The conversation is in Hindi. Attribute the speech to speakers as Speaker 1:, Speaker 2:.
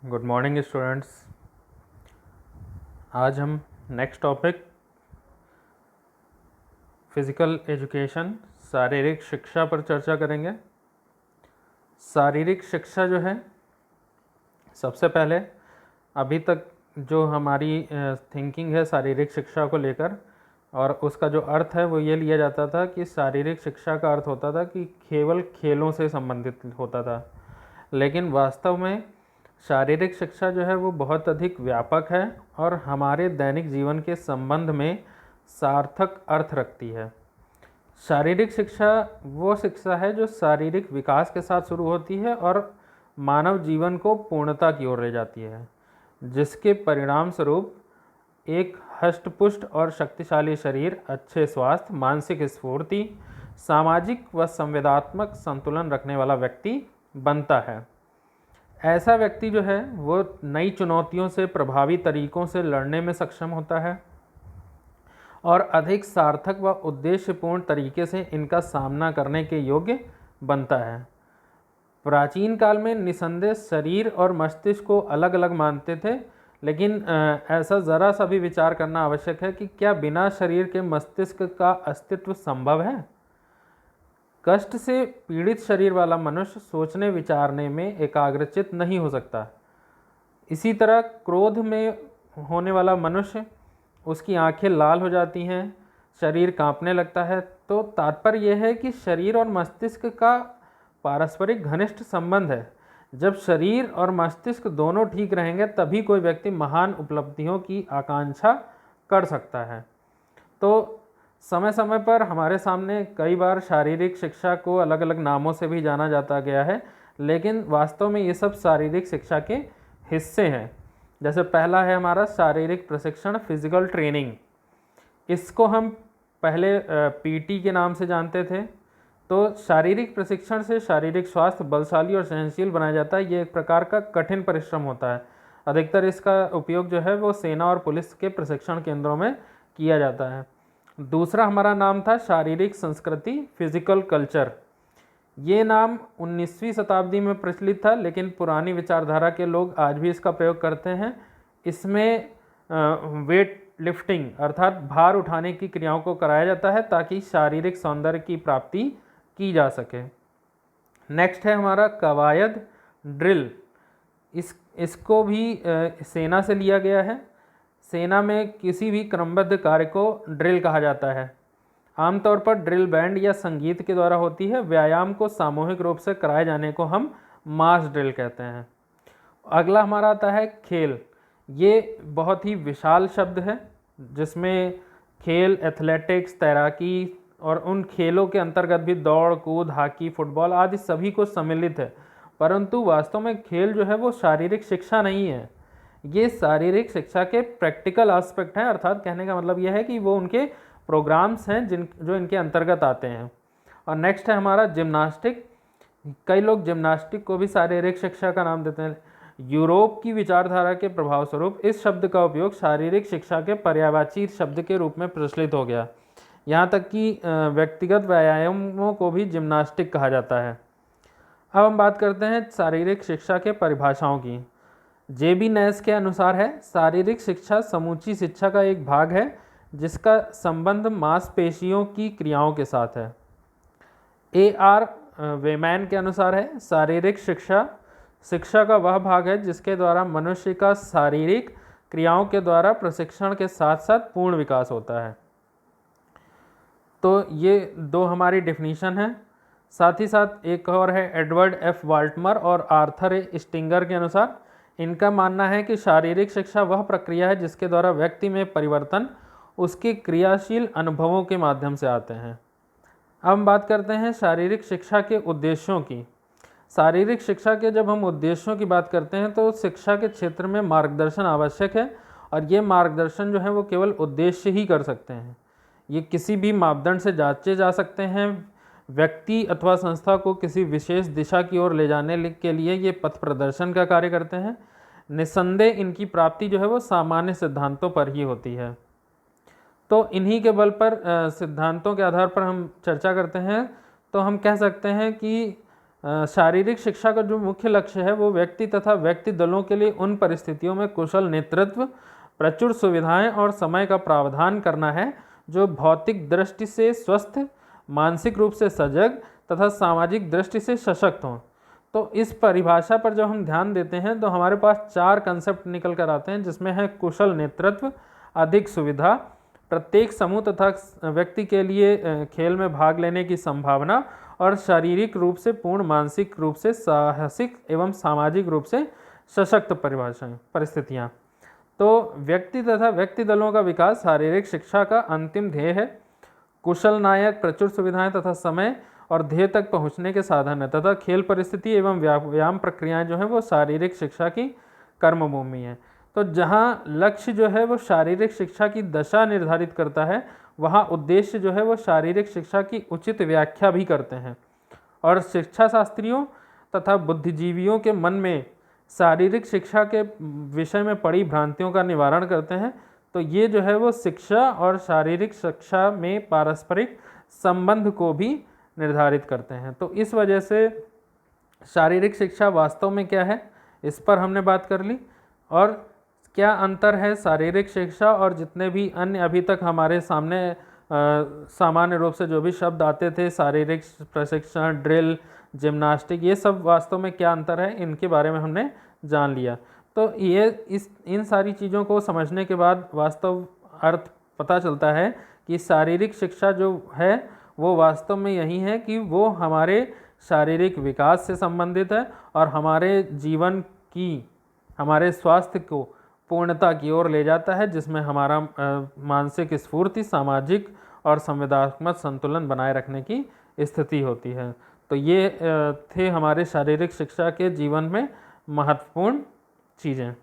Speaker 1: Good morning students. आज हम नेक्स्ट टॉपिक फिज़िकल एजुकेशन शारीरिक शिक्षा पर चर्चा करेंगे। शारीरिक शिक्षा जो है, सबसे पहले अभी तक जो हमारी थिंकिंग है शारीरिक शिक्षा को लेकर, और उसका जो अर्थ है वो ये लिया जाता था कि शारीरिक शिक्षा का अर्थ होता था कि केवल खेलों से संबंधित होता था। लेकिन वास्तव में शारीरिक शिक्षा जो है वो बहुत अधिक व्यापक है और हमारे दैनिक जीवन के संबंध में सार्थक अर्थ रखती है। शारीरिक शिक्षा वो शिक्षा है जो शारीरिक विकास के साथ शुरू होती है और मानव जीवन को पूर्णता की ओर ले जाती है, जिसके परिणाम स्वरूप एक हष्टपुष्ट और शक्तिशाली शरीर, अच्छे स्वास्थ्य, मानसिक स्फूर्ति, सामाजिक व संवेदनात्मक संतुलन रखने वाला व्यक्ति बनता है। ऐसा व्यक्ति जो है वो नई चुनौतियों से प्रभावी तरीकों से लड़ने में सक्षम होता है और अधिक सार्थक व उद्देश्यपूर्ण तरीके से इनका सामना करने के योग्य बनता है। प्राचीन काल में निसंदेह शरीर और मस्तिष्क को अलग अलग मानते थे, लेकिन ऐसा ज़रा सा भी विचार करना आवश्यक है कि क्या बिना शरीर के मस्तिष्क का अस्तित्व संभव है? कष्ट से पीड़ित शरीर वाला मनुष्य सोचने विचारने में एकाग्रचित नहीं हो सकता। इसी तरह क्रोध में होने वाला मनुष्य, उसकी आंखें लाल हो जाती हैं, शरीर कांपने लगता है। तो तात्पर्य यह है कि शरीर और मस्तिष्क का पारस्परिक घनिष्ठ संबंध है। जब शरीर और मस्तिष्क दोनों ठीक रहेंगे तभी कोई व्यक्ति महान उपलब्धियों की आकांक्षा कर सकता है। तो समय समय पर हमारे सामने कई बार शारीरिक शिक्षा को अलग अलग नामों से भी जाना जाता गया है, लेकिन वास्तव में ये सब शारीरिक शिक्षा के हिस्से हैं। जैसे पहला है हमारा शारीरिक प्रशिक्षण, फिजिकल ट्रेनिंग। इसको हम पहले पीटी के नाम से जानते थे। तो शारीरिक प्रशिक्षण से शारीरिक स्वास्थ्य बलशाली और सहनशील बनाया जाता है। ये एक प्रकार का कठिन परिश्रम होता है। अधिकतर इसका उपयोग जो है वो सेना और पुलिस के प्रशिक्षण केंद्रों में किया जाता है। दूसरा हमारा नाम था शारीरिक संस्कृति, फिजिकल कल्चर। ये नाम 19वीं शताब्दी में प्रचलित था, लेकिन पुरानी विचारधारा के लोग आज भी इसका प्रयोग करते हैं। इसमें वेट लिफ्टिंग अर्थात भार उठाने की क्रियाओं को कराया जाता है ताकि शारीरिक सौंदर्य की प्राप्ति की जा सके। नेक्स्ट है हमारा कवायद, ड्रिल। इसको भी सेना से लिया गया है। सेना में किसी भी क्रमबद्ध कार्य को ड्रिल कहा जाता है। आमतौर पर ड्रिल बैंड या संगीत के द्वारा होती है। व्यायाम को सामूहिक रूप से कराए जाने को हम मास ड्रिल कहते हैं। अगला हमारा आता है खेल। ये बहुत ही विशाल शब्द है, जिसमें खेल, एथलेटिक्स, तैराकी और उन खेलों के अंतर्गत भी दौड़ कूद, हॉकी, फुटबॉल आदि सभी को सम्मिलित है। परंतु वास्तव में खेल जो है वो शारीरिक शिक्षा नहीं है। ये शारीरिक शिक्षा के प्रैक्टिकल एस्पेक्ट हैं, अर्थात कहने का मतलब यह है कि वो उनके प्रोग्राम्स हैं जो इनके अंतर्गत आते हैं। और नेक्स्ट है हमारा जिम्नास्टिक। कई लोग जिम्नास्टिक को भी शारीरिक शिक्षा का नाम देते हैं। यूरोप की विचारधारा के प्रभाव स्वरूप इस शब्द का उपयोग शारीरिक शिक्षा के पर्यायवाची शब्द के रूप में प्रचलित हो गया। यहाँ तक कि व्यक्तिगत व्यायामों को भी जिम्नास्टिक कहा जाता है। अब हम बात करते हैं शारीरिक शिक्षा के परिभाषाओं की। जेबी नैस के अनुसार है, शारीरिक शिक्षा समूची शिक्षा का एक भाग है जिसका संबंध मांसपेशियों की क्रियाओं के साथ है। AR वेमैन के अनुसार है, शारीरिक शिक्षा का वह भाग है जिसके द्वारा मनुष्य का शारीरिक क्रियाओं के द्वारा प्रशिक्षण के साथ साथ पूर्ण विकास होता है। तो ये दो हमारी डेफिनीशन है। साथ ही साथ एक और है एडवर्ड F वाल्टमर और आर्थर ए स्टिंगर के अनुसार। इनका मानना है कि शारीरिक शिक्षा वह प्रक्रिया है जिसके द्वारा व्यक्ति में परिवर्तन उसके क्रियाशील अनुभवों के माध्यम से आते हैं। अब हम बात करते हैं शारीरिक शिक्षा के उद्देश्यों की। शारीरिक शिक्षा के जब हम उद्देश्यों की बात करते हैं तो शिक्षा के क्षेत्र में मार्गदर्शन आवश्यक है, और ये मार्गदर्शन जो है वो केवल उद्देश्य ही कर सकते हैं। ये किसी भी मापदंड से जांचे जा सकते हैं। व्यक्ति अथवा संस्था को किसी विशेष दिशा की ओर ले जाने के लिए ये पथ प्रदर्शन का कार्य करते हैं। निसंदेह इनकी प्राप्ति जो है वो सामान्य सिद्धांतों पर ही होती है। तो इन्हीं के बल पर सिद्धांतों के आधार पर हम चर्चा करते हैं। तो हम कह सकते हैं कि शारीरिक शिक्षा का जो मुख्य लक्ष्य है वो व्यक्ति तथा व्यक्ति दलों के लिए उन परिस्थितियों में कुशल नेतृत्व, प्रचुर सुविधाएं और समय का प्रावधान करना है जो भौतिक दृष्टि से स्वस्थ, मानसिक रूप से सजग तथा सामाजिक दृष्टि से सशक्त हों। तो इस परिभाषा पर जब हम ध्यान देते हैं तो हमारे पास 4 कंसेप्ट निकल कर आते हैं, जिसमें है कुशल नेतृत्व, अधिक सुविधा, प्रत्येक समूह तथा व्यक्ति के लिए खेल में भाग लेने की संभावना और शारीरिक रूप से पूर्ण, मानसिक रूप से साहसिक एवं सामाजिक रूप से सशक्त परिस्थितियाँ। तो व्यक्ति तथा व्यक्ति दलों का विकास शारीरिक शिक्षा का अंतिम ध्येय है। कुशल नायक प्रचुर सुविधाएं तथा समय और ध्येय तक पहुंचने के साधन है तथा खेल परिस्थिति एवं व्यायाम प्रक्रियाएं जो हैं वो शारीरिक शिक्षा की कर्मभूमि है। तो जहां लक्ष्य जो है वो शारीरिक शिक्षा की दशा निर्धारित करता है, वहां उद्देश्य जो है वो शारीरिक शिक्षा की उचित व्याख्या भी करते हैं और शिक्षा शास्त्रियों तथा बुद्धिजीवियों के मन में शारीरिक शिक्षा के विषय में पड़ी भ्रांतियों का निवारण करते हैं। तो ये जो है वो शिक्षा और शारीरिक शिक्षा में पारस्परिक संबंध को भी निर्धारित करते हैं। तो इस वजह से शारीरिक शिक्षा वास्तव में क्या है, इस पर हमने बात कर ली, और क्या अंतर है शारीरिक शिक्षा और जितने भी अन्य अभी तक हमारे सामने सामान्य रूप से जो भी शब्द आते थे, शारीरिक प्रशिक्षण, ड्रिल, जिम्नास्टिक, ये सब वास्तव में क्या अंतर है, इनके बारे में हमने जान लिया। तो इन सारी चीज़ों को समझने के बाद वास्तव अर्थ पता चलता है कि शारीरिक शिक्षा जो है वो वास्तव में यही है कि वो हमारे शारीरिक विकास से संबंधित है और हमारे जीवन की, हमारे स्वास्थ्य को पूर्णता की ओर ले जाता है, जिसमें हमारा मानसिक स्फूर्ति, सामाजिक और संवेदनात्मक संतुलन बनाए रखने की स्थिति होती है। तो ये थे हमारे शारीरिक शिक्षा के जीवन में महत्वपूर्ण चीज़ें।